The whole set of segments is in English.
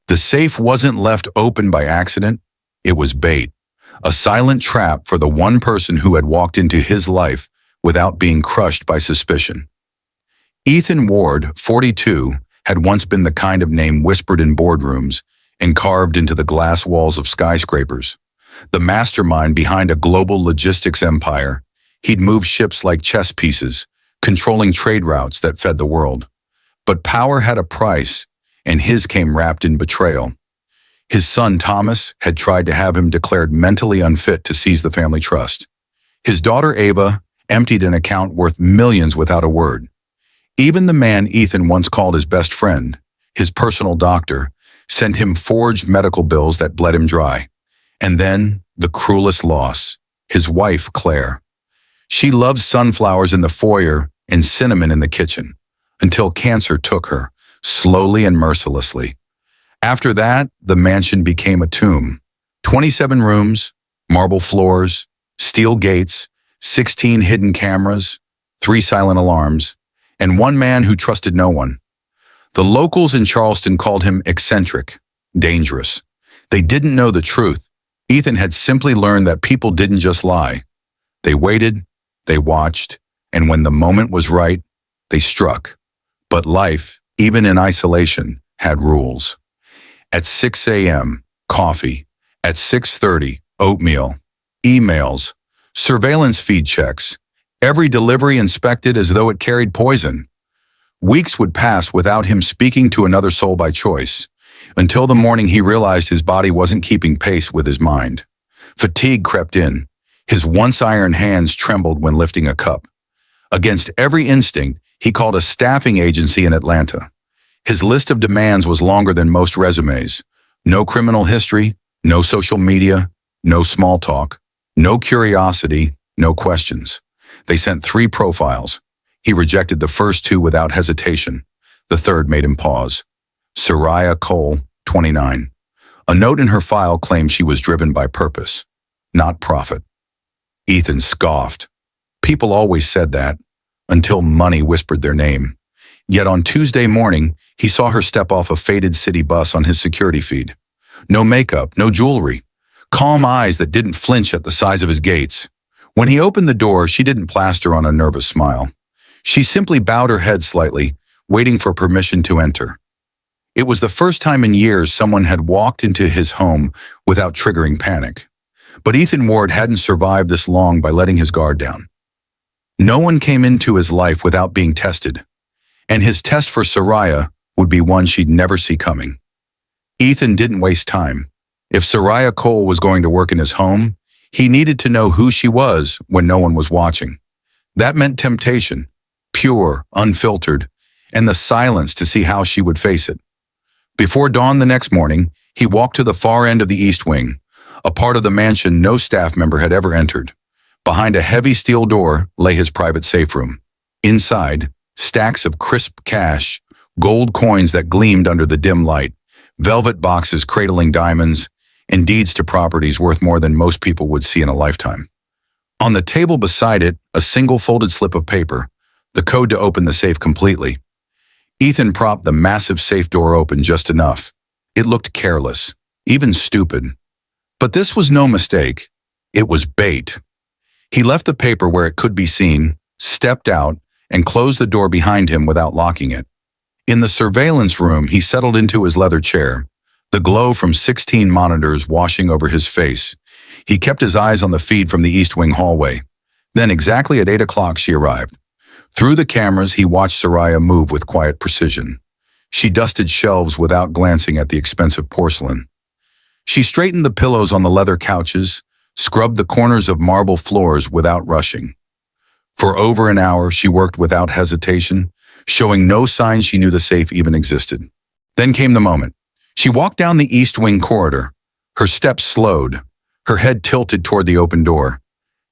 The safe wasn't left open by accident. It was bait, a silent trap for the one person who had walked into his life without being crushed by suspicion. Ethan Ward, 42, had once been the kind of name whispered in boardrooms and carved into the glass walls of skyscrapers. The mastermind behind a global logistics empire, he'd moved ships like chess pieces, controlling trade routes that fed the world. But power had a price, and his came wrapped in betrayal. His son Thomas had tried to have him declared mentally unfit to seize the family trust. His daughter Ava emptied an account worth millions without a word. Even the man Ethan once called his best friend, his personal doctor, sent him forged medical bills that bled him dry. And then, the cruelest loss, his wife Claire. She loved sunflowers in the foyer and cinnamon in the kitchen, until cancer took her, slowly and mercilessly. After that, the mansion became a tomb. 27 rooms, marble floors, steel gates, 16 hidden cameras, 3 silent alarms, and one man who trusted no one. The locals in Charleston called him eccentric, dangerous. They didn't know the truth. Ethan had simply learned that people didn't just lie. They waited, they watched, and when the moment was right, they struck. But life, even in isolation, had rules. At 6 a.m., coffee. At 6:30, oatmeal. Emails. Surveillance feed checks. Every delivery inspected as though it carried poison. Weeks would pass without him speaking to another soul by choice, until the morning he realized his body wasn't keeping pace with his mind. Fatigue crept in. His once iron hands trembled when lifting a cup. Against every instinct, he called a staffing agency in Atlanta. His list of demands was longer than most resumes. No criminal history, no social media, no small talk, no curiosity, no questions. They sent 3 profiles. He rejected the first 2 without hesitation. The third made him pause. Soraya Cole, 29. A note in her file claimed she was driven by purpose, not profit. Ethan scoffed. People always said that, until money whispered their name. Yet on Tuesday morning, he saw her step off a faded city bus on his security feed. No makeup, no jewelry. Calm eyes that didn't flinch at the size of his gates. When he opened the door, she didn't plaster on a nervous smile. She simply bowed her head slightly, waiting for permission to enter. It was the first time in years someone had walked into his home without triggering panic. But Ethan Ward hadn't survived this long by letting his guard down. No one came into his life without being tested, and his test for Soraya would be one she'd never see coming. Ethan didn't waste time. If Soraya Cole was going to work in his home, he needed to know who she was when no one was watching. That meant temptation, pure, unfiltered, and the silence to see how she would face it. Before dawn the next morning, he walked to the far end of the East Wing, a part of the mansion no staff member had ever entered. Behind a heavy steel door lay his private safe room. Inside, stacks of crisp cash, gold coins that gleamed under the dim light, velvet boxes cradling diamonds, and deeds to properties worth more than most people would see in a lifetime. On the table beside it, a single folded slip of paper, the code to open the safe completely. Ethan propped the massive safe door open just enough. It looked careless, even stupid. But this was no mistake. It was bait. He left the paper where it could be seen, stepped out, and closed the door behind him without locking it. In the surveillance room, he settled into his leather chair, the glow from 16 monitors washing over his face. He kept his eyes on the feed from the East Wing hallway. Then, exactly at 8 o'clock, she arrived. Through the cameras, he watched Soraya move with quiet precision. She dusted shelves without glancing at the expensive porcelain. She straightened the pillows on the leather couches, scrubbed the corners of marble floors without rushing. For over an hour, she worked without hesitation, showing no sign she knew the safe even existed. Then came the moment. She walked down the East Wing corridor. Her steps slowed, her head tilted toward the open door.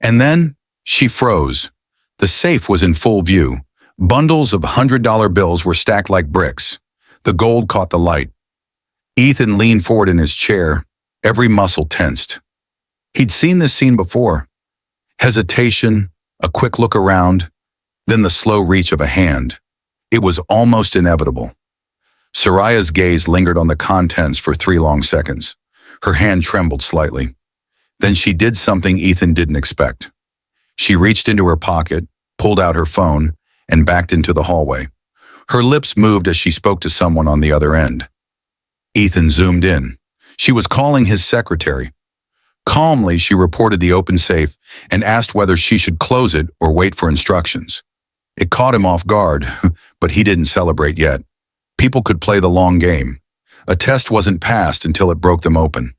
And then she froze. The safe was in full view. Bundles of $100 bills were stacked like bricks. The gold caught the light. Ethan leaned forward in his chair, every muscle tensed. He'd seen this scene before. Hesitation, a quick look around, then the slow reach of a hand. It was almost inevitable. Soraya's gaze lingered on the contents for 3 long seconds. Her hand trembled slightly. Then she did something Ethan didn't expect. She reached into her pocket, pulled out her phone, and backed into the hallway. Her lips moved as she spoke to someone on the other end. Ethan zoomed in. She was calling his secretary. Calmly, she reported the open safe and asked whether she should close it or wait for instructions. It caught him off guard, but he didn't celebrate yet. People could play the long game. A test wasn't passed until it broke them open.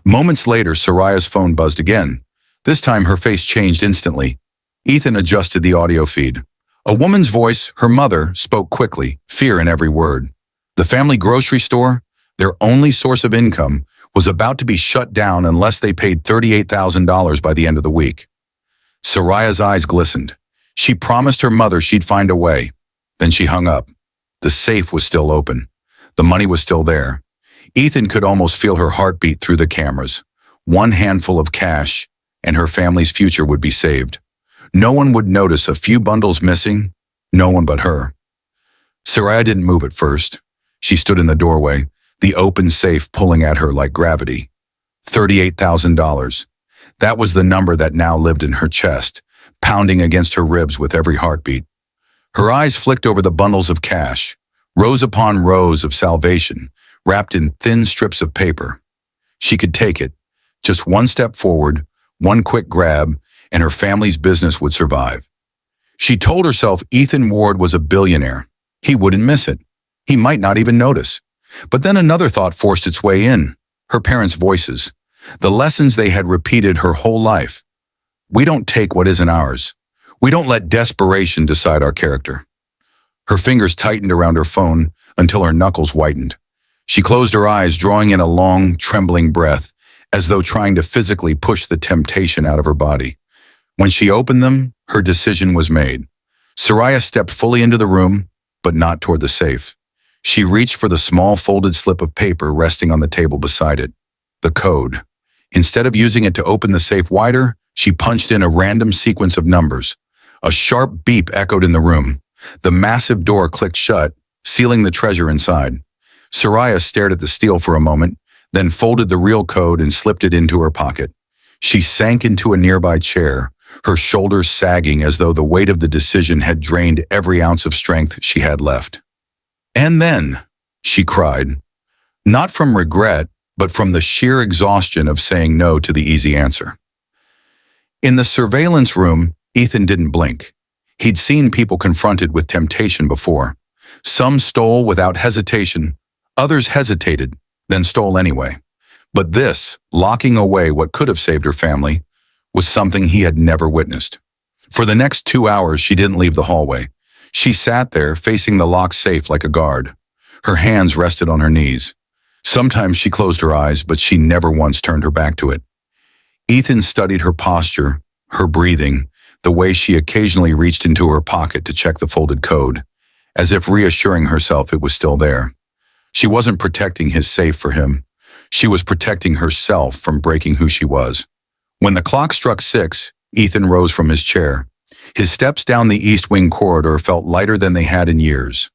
Moments later, Soraya's phone buzzed again. This time, her face changed instantly. Ethan adjusted the audio feed. A woman's voice, her mother, spoke quickly, fear in every word. The family grocery store, their only source of income, was about to be shut down unless they paid $38,000 by the end of the week. Soraya's eyes glistened. She promised her mother she'd find a way. Then she hung up. The safe was still open. The money was still there. Ethan could almost feel her heartbeat through the cameras. One handful of cash, and her family's future would be saved. No one would notice a few bundles missing, no one but her. Soraya didn't move at first. She stood in the doorway, the open safe pulling at her like gravity. $38,000. That was the number that now lived in her chest, pounding against her ribs with every heartbeat. Her eyes flicked over the bundles of cash, rows upon rows of salvation, wrapped in thin strips of paper. She could take it. Just one step forward, one quick grab, and her family's business would survive. She told herself Ethan Ward was a billionaire. He wouldn't miss it. He might not even notice. But then another thought forced its way in. Her parents' voices. The lessons they had repeated her whole life. We don't take what isn't ours. We don't let desperation decide our character. Her fingers tightened around her phone until her knuckles whitened. She closed her eyes, drawing in a long, trembling breath, as though trying to physically push the temptation out of her body. When she opened them, her decision was made. Soraya stepped fully into the room, but not toward the safe. She reached for the small folded slip of paper resting on the table beside it. The code. Instead of using it to open the safe wider, she punched in a random sequence of numbers. A sharp beep echoed in the room. The massive door clicked shut, sealing the treasure inside. Soraya stared at the steel for a moment, then folded the real code and slipped it into her pocket. She sank into a nearby chair, her shoulders sagging as though the weight of the decision had drained every ounce of strength she had left. And then, she cried, not from regret, but from the sheer exhaustion of saying no to the easy answer. In the surveillance room, Ethan didn't blink. He'd seen people confronted with temptation before. Some stole without hesitation, others hesitated, then stole anyway. But this, locking away what could have saved her family, was something he had never witnessed. For the next 2 hours, she didn't leave the hallway. She sat there, facing the locked safe like a guard. Her hands rested on her knees. Sometimes she closed her eyes, but she never once turned her back to it. Ethan studied her posture, her breathing, the way she occasionally reached into her pocket to check the folded code, as if reassuring herself it was still there. She wasn't protecting his safe for him. She was protecting herself from breaking who she was. When the clock struck 6, Ethan rose from his chair. His steps down the East Wing corridor felt lighter than they had in years.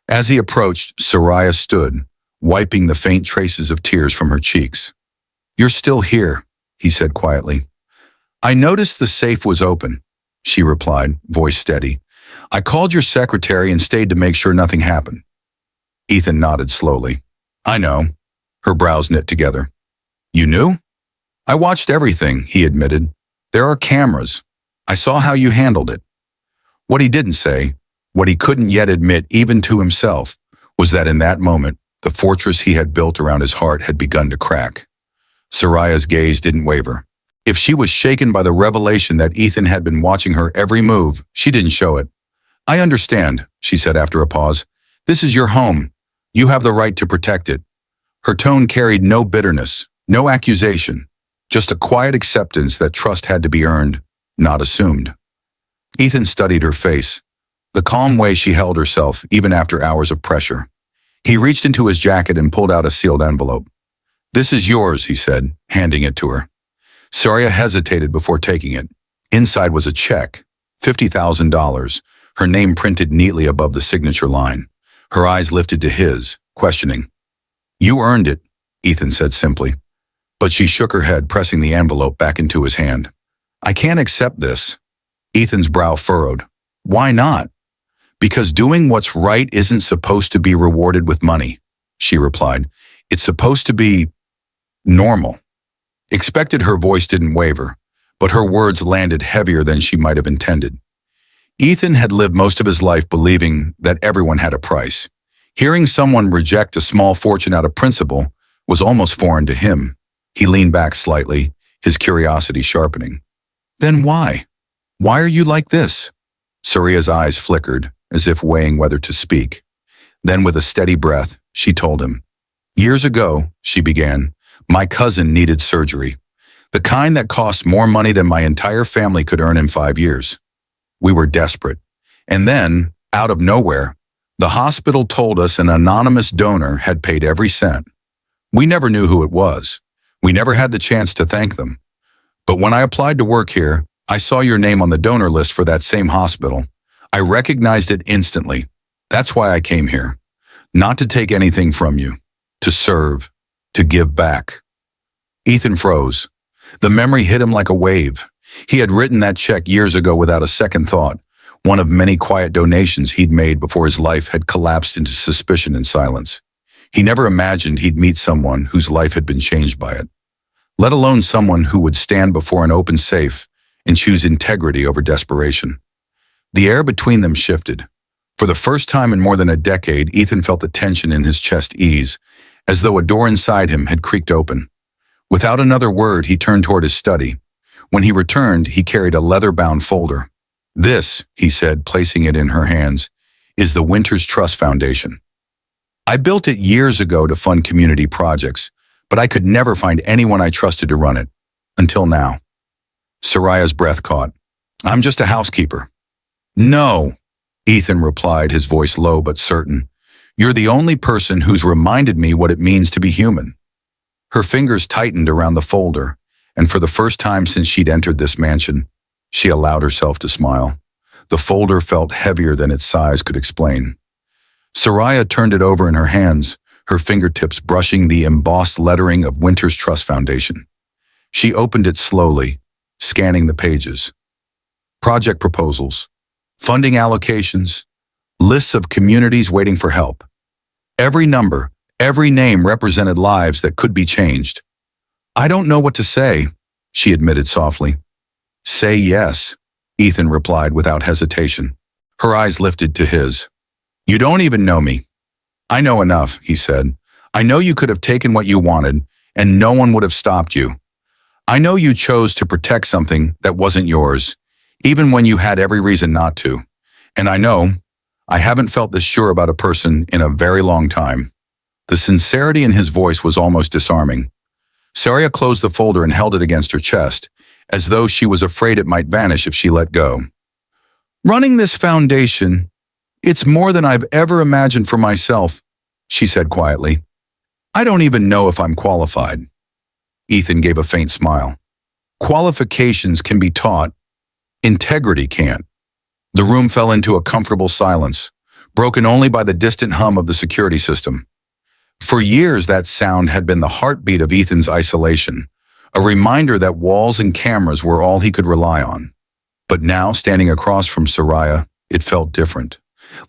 As he approached, Soraya stood, wiping the faint traces of tears from her cheeks. "You're still here," he said quietly. "I noticed the safe was open," she replied, voice steady. "I called your secretary and stayed to make sure nothing happened." Ethan nodded slowly. "I know." Her brows knit together. "You knew?" "I watched everything," he admitted. "There are cameras. I saw how you handled it." What he didn't say, what he couldn't yet admit even to himself, was that in that moment, the fortress he had built around his heart had begun to crack. Soraya's gaze didn't waver. If she was shaken by the revelation that Ethan had been watching her every move, she didn't show it. "I understand," she said after a pause. "This is your home. You have the right to protect it." Her tone carried no bitterness, no accusation, just a quiet acceptance that trust had to be earned, not assumed. Ethan studied her face, the calm way she held herself even after hours of pressure. He reached into his jacket and pulled out a sealed envelope. "This is yours," he said, handing it to her. Soraya hesitated before taking it. Inside was a check, $50,000, her name printed neatly above the signature line. Her eyes lifted to his, questioning. You earned it, Ethan said simply. But she shook her head, pressing the envelope back into his hand. I can't accept this. Ethan's brow furrowed. Why not? Because doing what's right isn't supposed to be rewarded with money, she replied. It's supposed to be normal. Expected her voice didn't waver, but her words landed heavier than she might have intended. Ethan had lived most of his life believing that everyone had a price. Hearing someone reject a small fortune out of principle was almost foreign to him. He leaned back slightly, his curiosity sharpening. Then why? Why are you like this? Saria's eyes flickered, as if weighing whether to speak. Then with a steady breath, she told him. Years ago, she began, my cousin needed surgery. The kind that cost more money than my entire family could earn in 5 years. We were desperate. And then, out of nowhere, the hospital told us an anonymous donor had paid every cent. We never knew who it was. We never had the chance to thank them. But when I applied to work here, I saw your name on the donor list for that same hospital. I recognized it instantly. That's why I came here. Not to take anything from you. To serve. To give back. Ethan froze. The memory hit him like a wave. He had written that check years ago without a second thought, one of many quiet donations he'd made before his life had collapsed into suspicion and silence. He never imagined he'd meet someone whose life had been changed by it, let alone someone who would stand before an open safe and choose integrity over desperation. The air between them shifted. For the first time in more than a decade, Ethan felt the tension in his chest ease, as though a door inside him had creaked open. Without another word, he turned toward his study. When he returned, he carried a leather-bound folder. This, he said, placing it in her hands, is the Winters Trust Foundation. I built it years ago to fund community projects, but I could never find anyone I trusted to run it. Until now. Saria's breath caught. I'm just a housekeeper. No, Ethan replied, his voice low but certain. You're the only person who's reminded me what it means to be human. Her fingers tightened around the folder, and for the first time since she'd entered this mansion, she allowed herself to smile. The folder felt heavier than its size could explain. Saria turned it over in her hands, her fingertips brushing the embossed lettering of Winters Trust Foundation. She opened it slowly, scanning the pages. Project proposals, funding allocations, lists of communities waiting for help. Every number, every name represented lives that could be changed. I don't know what to say, she admitted softly. Say yes, Ethan replied without hesitation. Her eyes lifted to his. You don't even know me. I know enough, he said. I know you could have taken what you wanted, and no one would have stopped you. I know you chose to protect something that wasn't yours, even when you had every reason not to. And I know I haven't felt this sure about a person in a very long time. The sincerity in his voice was almost disarming. Saria closed the folder and held it against her chest, as though she was afraid it might vanish if she let go. Running this foundation, it's more than I've ever imagined for myself, she said quietly. I don't even know if I'm qualified. Ethan gave a faint smile. Qualifications can be taught. Integrity can't. The room fell into a comfortable silence, broken only by the distant hum of the security system. For years, that sound had been the heartbeat of Ethan's isolation, a reminder that walls and cameras were all he could rely on. But now, standing across from Saria, it felt different.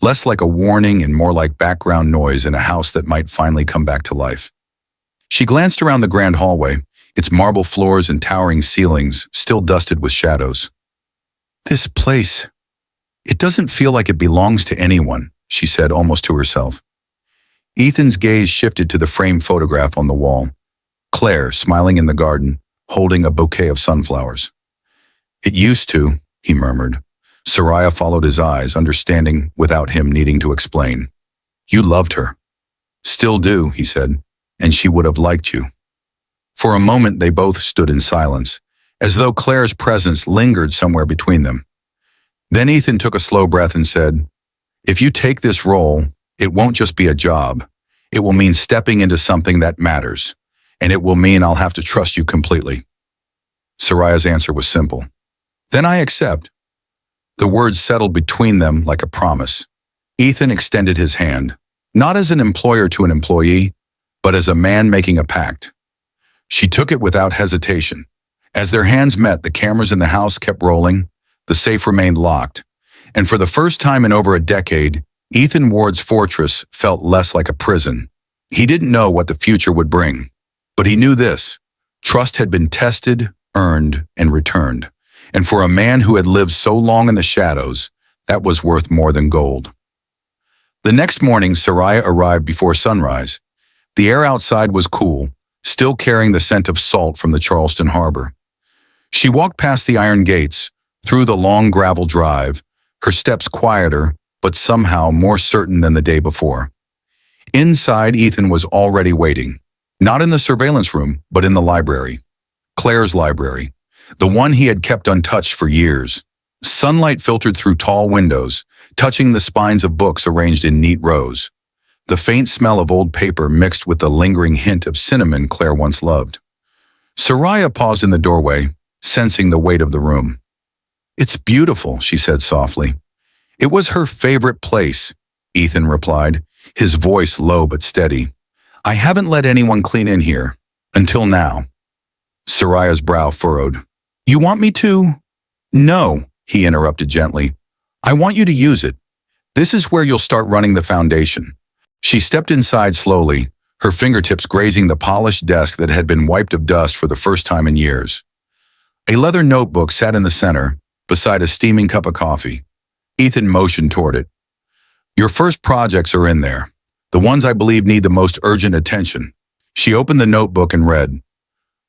Less like a warning and more like background noise in a house that might finally come back to life. She glanced around the grand hallway, its marble floors and towering ceilings still dusted with shadows. This place, it doesn't feel like it belongs to anyone, she said almost to herself. Ethan's gaze shifted to the framed photograph on the wall. Claire, smiling in the garden, holding a bouquet of sunflowers. It used to, he murmured. Saria followed his eyes, understanding without him needing to explain. You loved her. Still do, he said, and she would have liked you. For a moment they both stood in silence, as though Claire's presence lingered somewhere between them. Then Ethan took a slow breath and said, if you take this role, it won't just be a job. It will mean stepping into something that matters, and it will mean I'll have to trust you completely. Saria's answer was simple. Then I accept. The words settled between them like a promise. Ethan extended his hand. not as an employer to an employee, but as a man making a pact. She took it without hesitation. As their hands met, the cameras in the house kept rolling, the safe remained locked, and for the first time in over a decade, Ethan Ward's fortress felt less like a prison. He didn't know what the future would bring, but he knew this: trust had been tested, earned, and returned. And for a man who had lived so long in the shadows, that was worth more than gold. The next morning, Soraya arrived before sunrise. The air outside was cool, still carrying the scent of salt from the Charleston harbor. She walked past the iron gates, through the long gravel drive, her steps quieter, but somehow more certain than the day before. Inside, Ethan was already waiting, not in the surveillance room, but in the library. Claire's library, the one he had kept untouched for years. Sunlight filtered through tall windows, touching the spines of books arranged in neat rows. The faint smell of old paper mixed with the lingering hint of cinnamon Claire once loved. Soraya paused in the doorway, sensing the weight of the room. "It's beautiful," she said softly. "It was her favorite place," Ethan replied, his voice low but steady. "I haven't let anyone clean in here, until now." Soraya's brow furrowed. "You want me to?" "No," he interrupted gently. "I want you to use it. This is where you'll start running the foundation." She stepped inside slowly, her fingertips grazing the polished desk that had been wiped of dust for the first time in years. A leather notebook sat in the center, beside a steaming cup of coffee. Ethan motioned toward it. "Your first projects are in there, the ones I believe need the most urgent attention." She opened the notebook and read,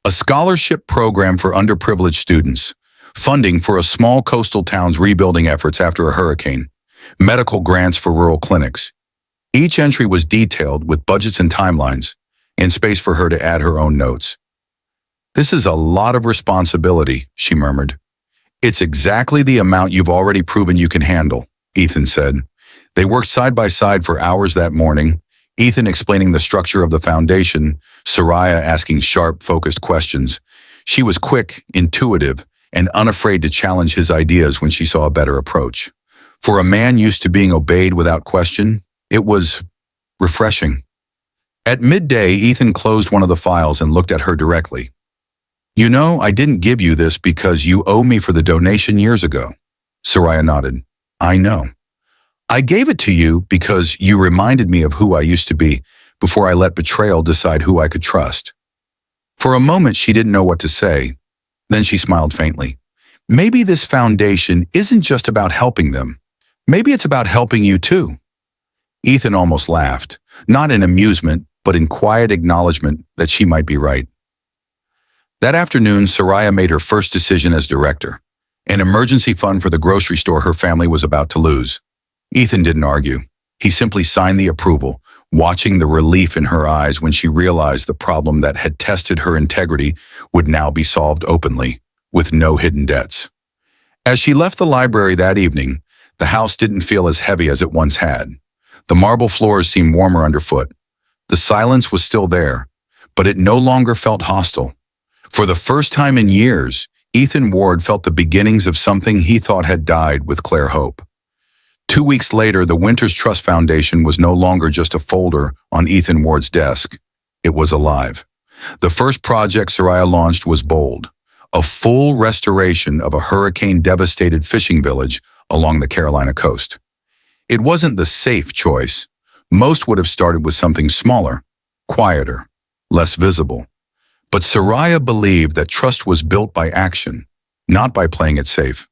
"A scholarship program for underprivileged students, funding for a small coastal town's rebuilding efforts after a hurricane, medical grants for rural clinics." Each entry was detailed with budgets and timelines, and space for her to add her own notes. "This is a lot of responsibility," she murmured. "It's exactly the amount you've already proven you can handle," Ethan said. They worked side by side for hours that morning, Ethan explaining the structure of the foundation, Soraya asking sharp, focused questions. She was quick, intuitive, and unafraid to challenge his ideas when she saw a better approach. For a man used to being obeyed without question, it was refreshing. At midday, Ethan closed one of the files and looked at her directly. "You know, I didn't give you this because you owe me for the donation years ago." Soraya nodded. "I know. I gave it to you because you reminded me of who I used to be before I let betrayal decide who I could trust." For a moment, she didn't know what to say. Then she smiled faintly. "Maybe this foundation isn't just about helping them. Maybe it's about helping you too." Ethan almost laughed, not in amusement, but in quiet acknowledgement that she might be right. That afternoon, Soraya made her first decision as director, an emergency fund for the grocery store her family was about to lose. Ethan didn't argue. He simply signed the approval, watching the relief in her eyes when she realized the problem that had tested her integrity would now be solved openly, with no hidden debts. As she left the library that evening, the house didn't feel as heavy as it once had. The marble floors seemed warmer underfoot. The silence was still there, but it no longer felt hostile. For the first time in years, Ethan Ward felt the beginnings of something he thought had died with Claire Hope. 2 weeks later, the Winters Trust Foundation was no longer just a folder on Ethan Ward's desk. It was alive. The first project Soraya launched was bold, a full restoration of a hurricane-devastated fishing village along the Carolina coast. It wasn't the safe choice. Most would have started with something smaller, quieter, less visible. But Soraya believed that trust was built by action, not by playing it safe.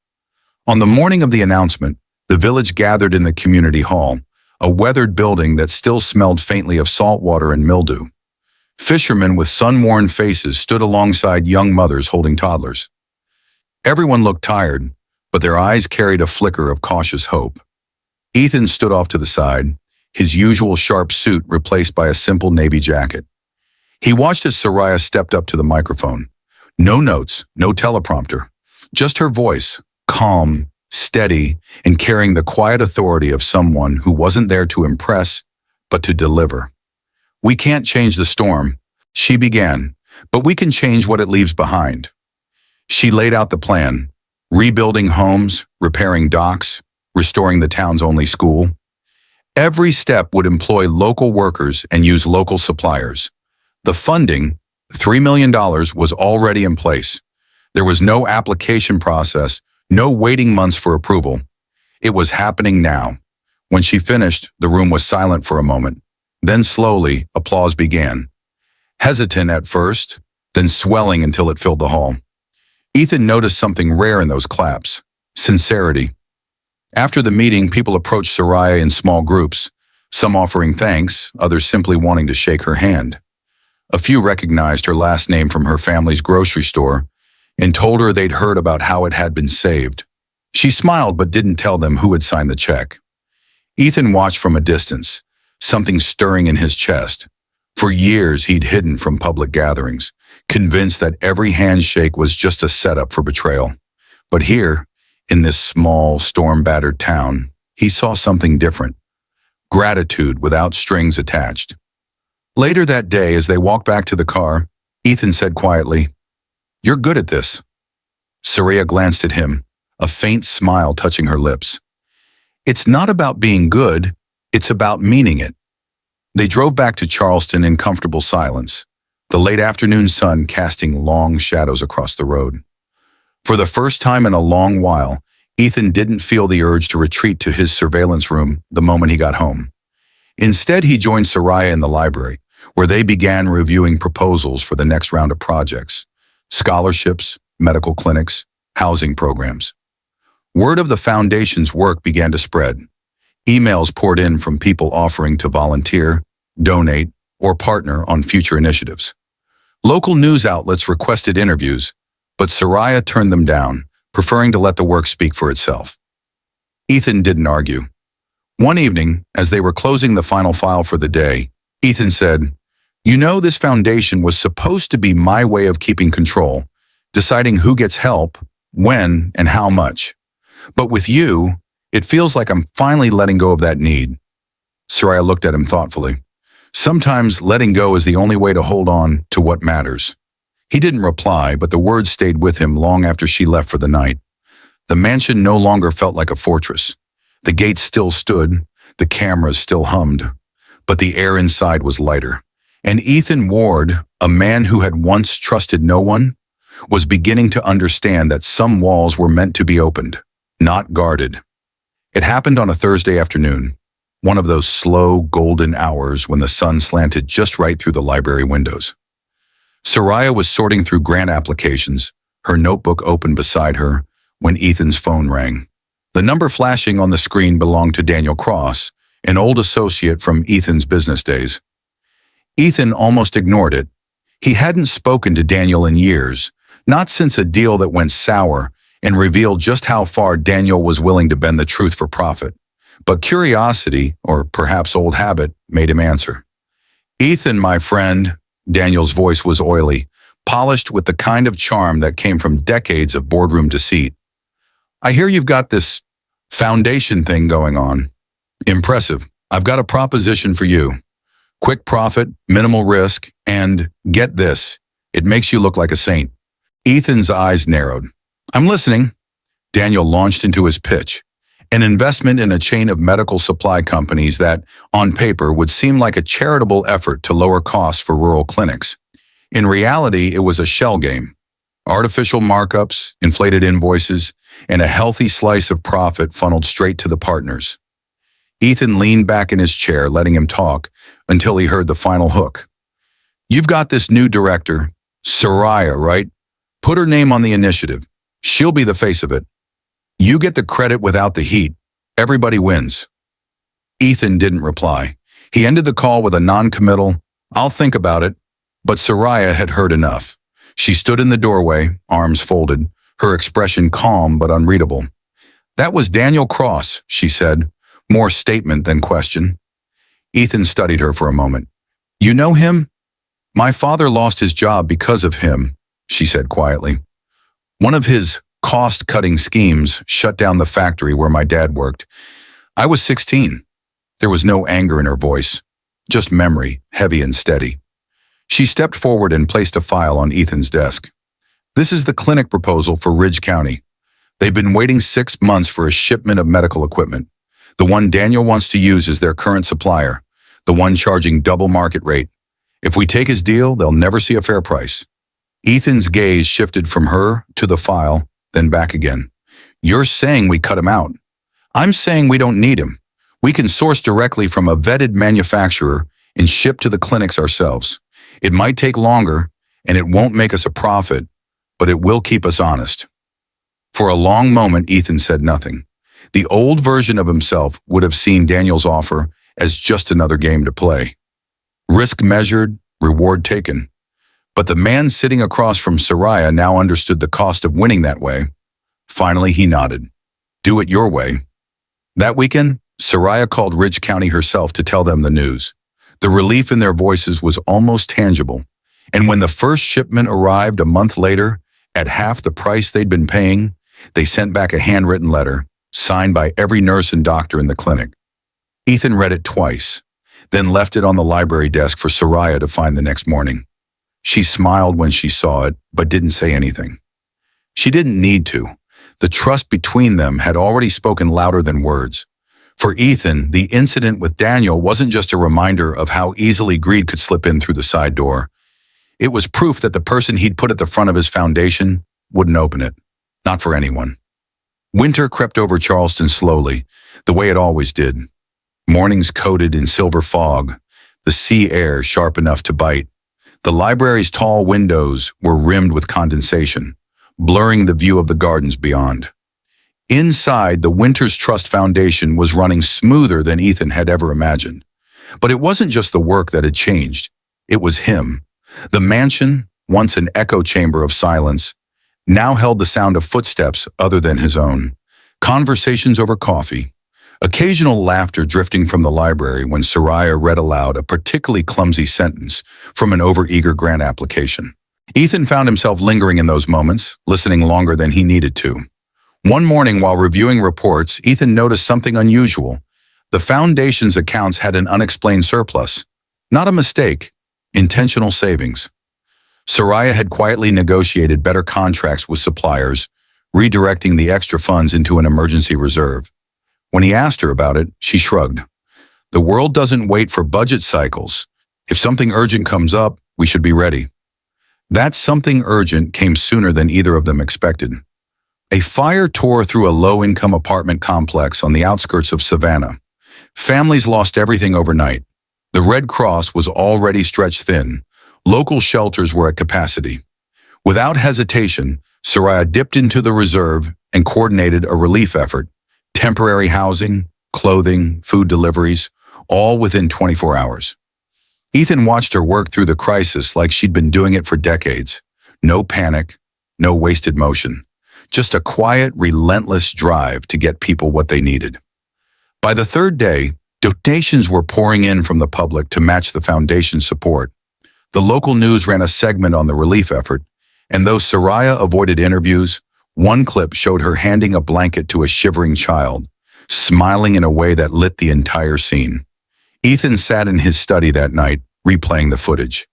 On the morning of the announcement, the village gathered in the community hall, a weathered building that still smelled faintly of salt water and mildew. Fishermen with sun-worn faces stood alongside young mothers holding toddlers. Everyone looked tired, but their eyes carried a flicker of cautious hope. Ethan stood off to the side, his usual sharp suit replaced by a simple navy jacket. He watched as Soraya stepped up to the microphone. No notes, no teleprompter, just her voice, calm, steady, and carrying the quiet authority of someone who wasn't there to impress, but to deliver. "We can't change the storm," she began, "but we can change what it leaves behind." She laid out the plan, rebuilding homes, repairing docks, restoring the town's only school. Every step would employ local workers and use local suppliers. The funding, $3 million, was already in place. There was no application process, no waiting months for approval. It was happening now. When she finished, the room was silent for a moment. Then slowly, applause began. Hesitant at first, then swelling until it filled the hall. Ethan noticed something rare in those claps: sincerity. After the meeting, people approached Soraya in small groups, some offering thanks, others simply wanting to shake her hand. A few recognized her last name from her family's grocery store and told her they'd heard about how it had been saved. She smiled but didn't tell them who had signed the check. Ethan watched from a distance, something stirring in his chest. For years, he'd hidden from public gatherings, convinced that every handshake was just a setup for betrayal. But here, in this small, storm-battered town, he saw something different: gratitude without strings attached. Later that day, as they walked back to the car, Ethan said quietly, "You're good at this." Soraya glanced at him, a faint smile touching her lips. "It's not about being good, it's about meaning it." They drove back to Charleston in comfortable silence, the late afternoon sun casting long shadows across the road. For the first time in a long while, Ethan didn't feel the urge to retreat to his surveillance room the moment he got home. Instead, he joined Soraya in the library, where they began reviewing proposals for the next round of projects: scholarships, medical clinics, housing programs. Word of the foundation's work began to spread. Emails poured in from people offering to volunteer, donate, or partner on future initiatives. Local news outlets requested interviews, but Soraya turned them down, preferring to let the work speak for itself. Ethan didn't argue. One evening, as they were closing the final file for the day, Ethan said, "You know, this foundation was supposed to be my way of keeping control, deciding who gets help, when, and how much. But with you, it feels like I'm finally letting go of that need." Soraya looked at him thoughtfully. Sometimes letting go is the only way to hold on to what matters. He didn't reply, but the words stayed with him long after she left for the night. The mansion no longer felt like a fortress. The gates still stood, the cameras still hummed, but the air inside was lighter. And Ethan Ward, a man who had once trusted no one, was beginning to understand that some walls were meant to be opened, not guarded. It happened on a Thursday afternoon, one of those slow, golden hours when the sun slanted just right through the library windows. Soraya was sorting through grant applications, her notebook open beside her, when Ethan's phone rang. The number flashing on the screen belonged to Daniel Cross, an old associate from Ethan's business days. Ethan almost ignored it. He hadn't spoken to Daniel in years, not since a deal that went sour and revealed just how far Daniel was willing to bend the truth for profit. But curiosity, or perhaps old habit, made him answer. "Ethan, my friend," Daniel's voice was oily, polished with the kind of charm that came from decades of boardroom deceit. "I hear you've got this foundation thing going on. Impressive. I've got a proposition for you. Quick profit, minimal risk, and get this, it makes you look like a saint." Ethan's eyes narrowed. "I'm listening." Daniel launched into his pitch. An investment in a chain of medical supply companies that, on paper, would seem like a charitable effort to lower costs for rural clinics. In reality, it was a shell game. Artificial markups, inflated invoices, and a healthy slice of profit funneled straight to the partners. Ethan leaned back in his chair, letting him talk, until he heard the final hook. "You've got this new director, Soraya, right? Put her name on the initiative. She'll be the face of it. You get the credit without the heat. Everybody wins." Ethan didn't reply. He ended the call with a non-committal, "I'll think about it," but Soraya had heard enough. She stood in the doorway, arms folded, her expression calm but unreadable. "That was Daniel Cross," she said, more statement than question. Ethan studied her for a moment. "You know him?" "My father lost his job because of him," she said quietly. "One of his cost-cutting schemes shut down the factory where my dad worked. I was 16. There was no anger in her voice, just memory, heavy and steady. She stepped forward and placed a file on Ethan's desk. "This is the clinic proposal for Ridge County. They've been waiting 6 months for a shipment of medical equipment. The one Daniel wants to use is their current supplier, the one charging double market rate. If we take his deal, they'll never see a fair price. Ethan's gaze shifted from her to the file, then back again. You're saying we cut him out. I'm saying we don't need him. We can source directly from a vetted manufacturer and ship to the clinics ourselves. It might take longer, and it won't make us a profit, but it will keep us honest. For a long moment, Ethan said nothing. The old version of himself would have seen Daniel's offer as just another game to play. Risk measured, reward taken. But the man sitting across from Soraya now understood the cost of winning that way. Finally, he nodded. Do it your way. That weekend, Soraya called Ridge County herself to tell them the news. The relief in their voices was almost tangible. And when the first shipment arrived a month later, at half the price they'd been paying, they sent back a handwritten letter, signed by every nurse and doctor in the clinic. Ethan read it twice, then left it on the library desk for Soraya to find the next morning. She smiled when she saw it, but didn't say anything. She didn't need to. The trust between them had already spoken louder than words. For Ethan, the incident with Daniel wasn't just a reminder of how easily greed could slip in through the side door. It was proof that the person he'd put at the front of his foundation wouldn't open it. Not for anyone. Winter crept over Charleston slowly, the way it always did. Mornings coated in silver fog, the sea air sharp enough to bite. The library's tall windows were rimmed with condensation, blurring the view of the gardens beyond. Inside, the Winters Trust Foundation was running smoother than Ethan had ever imagined. But it wasn't just the work that had changed. It was him. The mansion, once an echo chamber of silence, now held the sound of footsteps other than his own. Conversations over coffee. Occasional laughter drifting from the library when Soraya read aloud a particularly clumsy sentence from an overeager grant application. Ethan found himself lingering in those moments, listening longer than he needed to. One morning while reviewing reports, Ethan noticed something unusual. The foundation's accounts had an unexplained surplus. Not a mistake, intentional savings. Soraya had quietly negotiated better contracts with suppliers, redirecting the extra funds into an emergency reserve. When he asked her about it, she shrugged. The world doesn't wait for budget cycles. If something urgent comes up, we should be ready. That something urgent came sooner than either of them expected. A fire tore through a low-income apartment complex on the outskirts of Savannah. Families lost everything overnight. The Red Cross was already stretched thin. Local shelters were at capacity. Without hesitation, Soraya dipped into the reserve and coordinated a relief effort. Temporary housing, clothing, food deliveries, all within 24 hours. Ethan watched her work through the crisis like she'd been doing it for decades. No panic, no wasted motion. Just a quiet, relentless drive to get people what they needed. By the third day, donations were pouring in from the public to match the foundation's support. The local news ran a segment on the relief effort, and though Soraya avoided interviews, one clip showed her handing a blanket to a shivering child, smiling in a way that lit the entire scene. Ethan sat in his study that night, replaying the footage.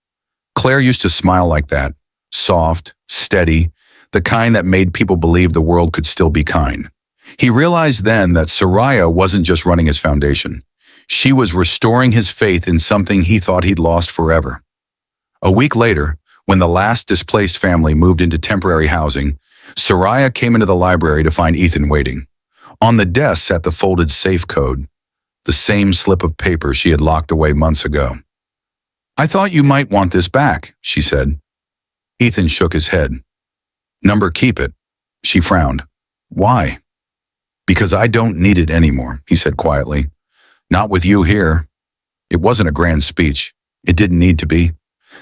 Claire used to smile like that, soft, steady, the kind that made people believe the world could still be kind. He realized then that Soraya wasn't just running his foundation. She was restoring his faith in something he thought he'd lost forever. A week later, when the last displaced family moved into temporary housing, Soraya came into the library to find Ethan waiting. On the desk sat the folded safe code, the same slip of paper she had locked away months ago. "I thought you might want this back," she said. Ethan shook his head. "Number, keep it." She frowned. "Why?" "Because I don't need it anymore," he said quietly. "Not with you here." It wasn't a grand speech. It didn't need to be.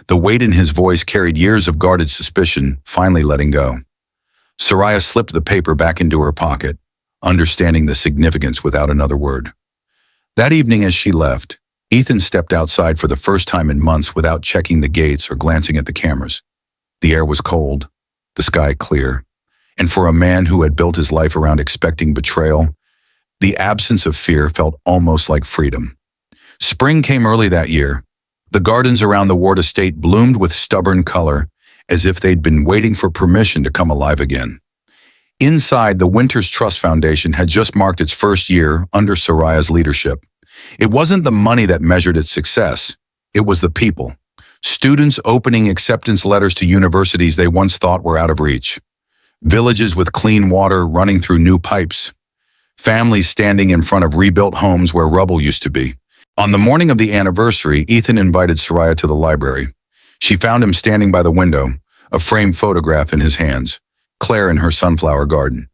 The weight in his voice carried years of guarded suspicion, finally letting go. Soraya slipped the paper back into her pocket, understanding the significance without another word. That evening as she left, Ethan stepped outside for the first time in months without checking the gates or glancing at the cameras. The air was cold, the sky clear, and for a man who had built his life around expecting betrayal, the absence of fear felt almost like freedom. Spring came early that year. The gardens around the Ward estate bloomed with stubborn color, as if they'd been waiting for permission to come alive again. Inside, the Winters Trust Foundation had just marked its first year under Soraya's leadership. It wasn't the money that measured its success. It was the people. Students opening acceptance letters to universities they once thought were out of reach. Villages with clean water running through new pipes. Families standing in front of rebuilt homes where rubble used to be. On the morning of the anniversary, Ethan invited Soraya to the library. She found him standing by the window, a framed photograph in his hands, Claire in her sunflower garden.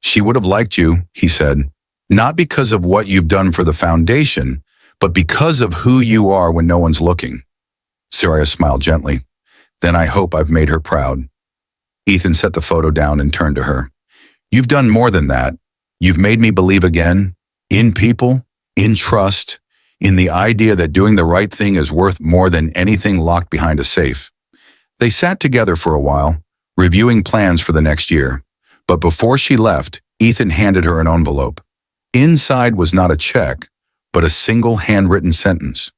"She would have liked you," he said, "not because of what you've done for the foundation, but because of who you are when no one's looking." Soraya smiled gently. "Then I hope I've made her proud." Ethan set the photo down and turned to her. "You've done more than that. You've made me believe again, in people, in trust, in the idea that doing the right thing is worth more than anything locked behind a safe." They sat together for a while, reviewing plans for the next year. But before she left, Ethan handed her an envelope. Inside was not a check, but a single handwritten sentence.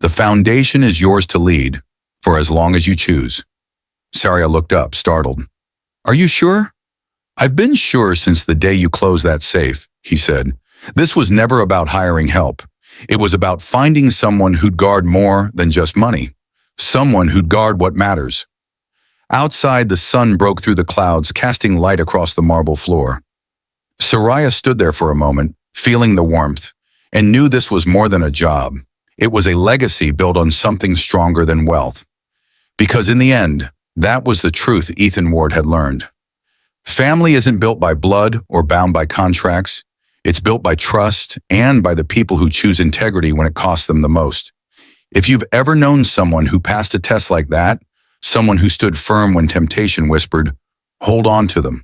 "The foundation is yours to lead, for as long as you choose." Soraya looked up, startled. "Are you sure?" "I've been sure since the day you closed that safe," he said. "This was never about hiring help. It was about finding someone who'd guard more than just money. Someone who'd guard what matters." Outside, the sun broke through the clouds, casting light across the marble floor. Soraya stood there for a moment, feeling the warmth, and knew this was more than a job. It was a legacy built on something stronger than wealth. Because in the end, that was the truth Ethan Ward had learned. Family isn't built by blood or bound by contracts. It's built by trust and by the people who choose integrity when it costs them the most. If you've ever known someone who passed a test like that, someone who stood firm when temptation whispered, hold on to them.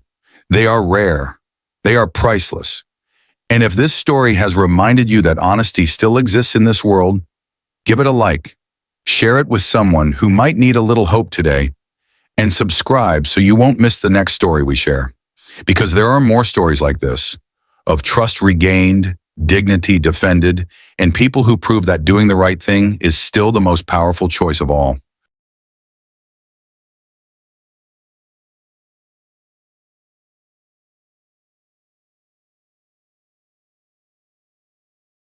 They are rare. They are priceless. And if this story has reminded you that honesty still exists in this world, give it a like, share it with someone who might need a little hope today, and subscribe so you won't miss the next story we share. Because there are more stories like this, of trust regained, dignity defended, and people who prove that doing the right thing is still the most powerful choice of all.